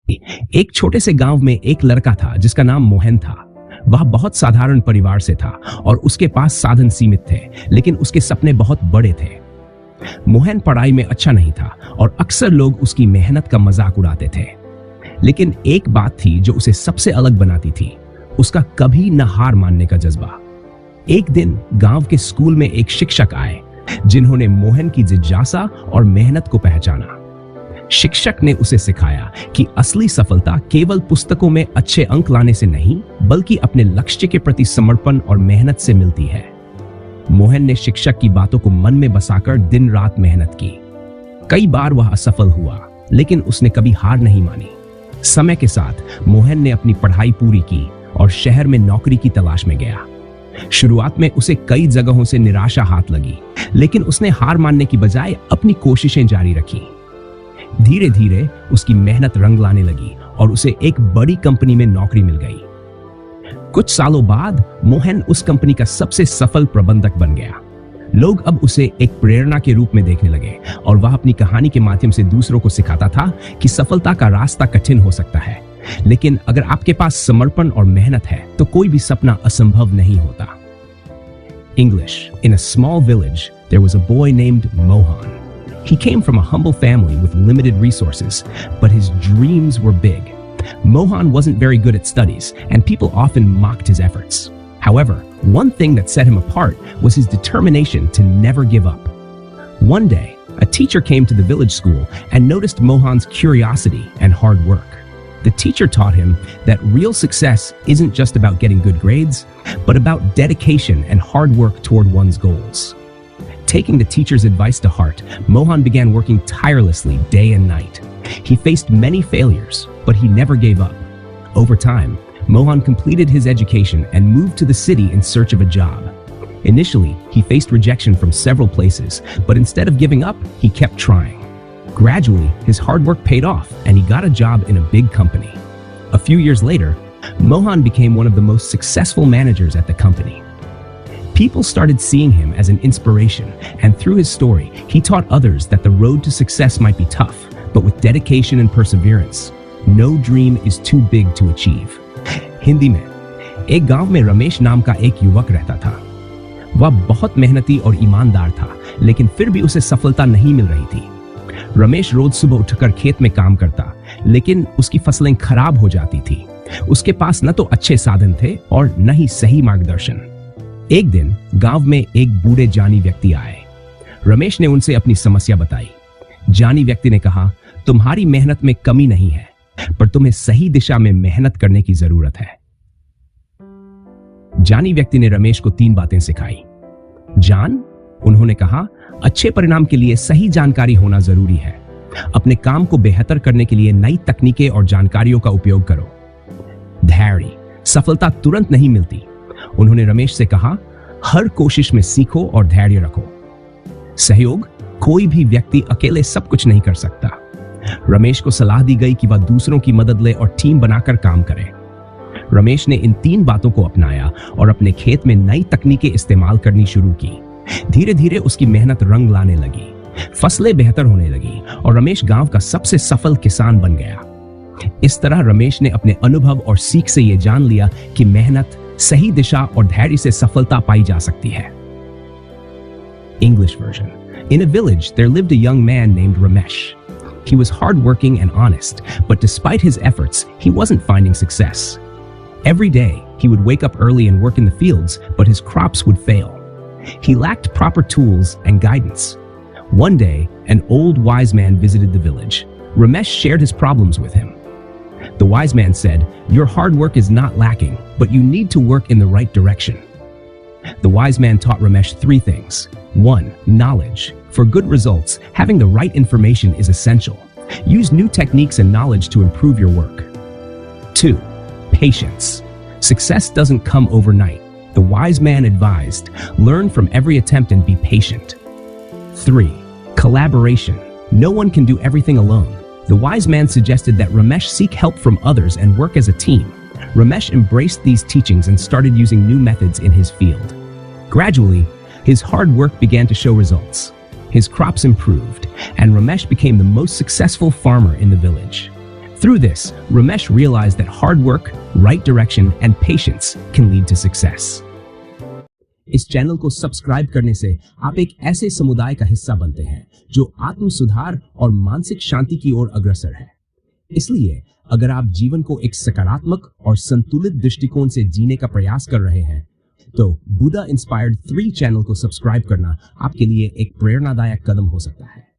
एक छोटे से गांव में एक लड़का था जिसका नाम मोहन था। वह बहुत साधारण परिवार से था और उसके पास साधन सीमित थे, लेकिन उसके सपने बहुत बड़े थे। मोहन पढ़ाई में अच्छा नहीं था और अक्सर लोग उसकी मेहनत का मजाक उड़ाते थे। लेकिन एक बात थी जो उसे सबसे अलग बनाती थी, उसका कभी न हार मानने का जज्बा। एक दिन गांव के स्कूल में एक शिक्षक आए जिन्होंने मोहन की जिज्ञासा और मेहनत को पहचाना। शिक्षक ने उसे सिखाया कि असली सफलता केवल पुस्तकों में अच्छे अंक लाने से नहीं, बल्कि अपने लक्ष्य के प्रति समर्पण और मेहनत से मिलती है। मोहन ने शिक्षक की बातों को मन में बसाकर दिन रात मेहनत की। कई बार वह असफल हुआ, लेकिन उसने कभी हार नहीं मानी। समय के साथ मोहन ने अपनी पढ़ाई पूरी की और शहर में नौकरी की तलाश में गया। शुरुआत में उसे कई जगहों से निराशा हाथ लगी, लेकिन उसने हार मानने की बजाय अपनी कोशिशें जारी रखी। धीरे धीरे उसकी मेहनत रंग लाने लगी और उसे एक बड़ी कंपनी में नौकरी मिल गई। कुछ सालों बाद मोहन उस कंपनी का सबसे सफल प्रबंधक बन गया। लोग अब उसे एक प्रेरणा के रूप में देखने लगे और वह अपनी कहानी के माध्यम से दूसरों को सिखाता था कि सफलता का रास्ता कठिन हो सकता है, लेकिन अगर आपके पास समर्पण और मेहनत है तो कोई भी सपना असंभव नहीं होता। English. In a small village, there was a boy named Mohan. He came from a humble family with limited resources, but his dreams were big. Mohan wasn't very good at studies, and people often mocked his efforts. However, one thing that set him apart was his determination to never give up. One day, a teacher came to the village school and noticed Mohan's curiosity and hard work. The teacher taught him that real success isn't just about getting good grades, but about dedication and hard work toward one's goals. Taking the teacher's advice to heart, Mohan began working tirelessly day and night. He faced many failures, but he never gave up. Over time, Mohan completed his education and moved to the city in search of a job. Initially, he faced rejection from several places, but instead of giving up, he kept trying. Gradually, his hard work paid off and he got a job in a big company. A few years later, Mohan became one of the most successful managers at the company. People started seeing him as an inspiration, and through his story, he taught others that the road to success might be tough, but with dedication and perseverance, no dream is too big to achieve. Hindi में एक गांव में रमेश नाम का एक युवक रहता था। वह बहुत मेहनती और ईमानदार था, लेकिन फिर भी उसे सफलता नहीं मिल रही थी। रमेश रोज सुबह उठकर खेत में काम करता, लेकिन उसकी फसलें खराब हो जाती थी। उसके पास न तो अच्छे साधन थे और न ही सही मार्गदर्शन। एक दिन गांव में एक बूढ़े जानी व्यक्ति आए। रमेश ने उनसे अपनी समस्या बताई। जानी व्यक्ति ने कहा, तुम्हारी मेहनत में कमी नहीं है, पर तुम्हें सही दिशा में मेहनत करने की जरूरत है। जानी व्यक्ति ने रमेश को 3 बातें सिखाई। जान, उन्होंने कहा, अच्छे परिणाम के लिए सही जानकारी होना जरूरी है। अपने काम को बेहतर करने के लिए नई तकनीकें और जानकारियों का उपयोग करो। धैर्य, सफलता तुरंत नहीं मिलती। उन्होंने रमेश से कहा, हर कोशिश में सीखो और धैर्य रखो। सहयोग, कोई भी व्यक्ति अकेले सब कुछ नहीं कर सकता। रमेश को सलाह दी गई कि वह दूसरों की मदद ले और टीम बनाकर काम करे। रमेश ने इन 3 बातों को अपनाया और अपने खेत में नई तकनीकें इस्तेमाल करनी शुरू की। धीरे धीरे उसकी मेहनत रंग लाने लगी, फसलें बेहतर होने लगी और रमेश गांव का सबसे सफल किसान बन गया। इस तरह रमेश ने अपने अनुभव और सीख से यह जान लिया कि मेहनत, सही दिशा और धैर्य से सफलता पाई जा सकती है। English version. In a village, there lived a young man named Ramesh. He was hardworking and honest, but despite his efforts, he wasn't finding success. Every day, he would wake up early and work in the fields, but his crops would fail. He lacked proper tools and guidance. One day, an old wise man visited the village. Ramesh shared his problems with him. The wise man said, "Your hard work is not lacking, but you need to work in the right direction." The wise man taught Ramesh 3 things. 1. Knowledge. For good results, having the right information is essential. Use new techniques and knowledge to improve your work. 2. Patience. Success doesn't come overnight. The wise man advised, learn from every attempt and be patient. 3. Collaboration. No one can do everything alone. The wise man suggested that Ramesh seek help from others and work as a team. Ramesh embraced these teachings and started using new methods in his field. Gradually, his hard work began to show results. His crops improved, and Ramesh became the most successful farmer in the village. Through this, Ramesh realized that hard work, right direction, and patience can lead to success. इस channel को subscribe करने से आप एक ऐसे समुदाय का हिस्सा बनते हैं जो आत्म सुधार और मानसिक शांति की ओर अग्रसर है। इसलिए अगर आप जीवन को एक सकारात्मक और संतुलित दृष्टिकोण से जीने का प्रयास कर रहे हैं, तो बुद्धा इंस्पायर्ड 3 चैनल को सब्सक्राइब करना आपके लिए एक प्रेरणादायक कदम हो सकता है।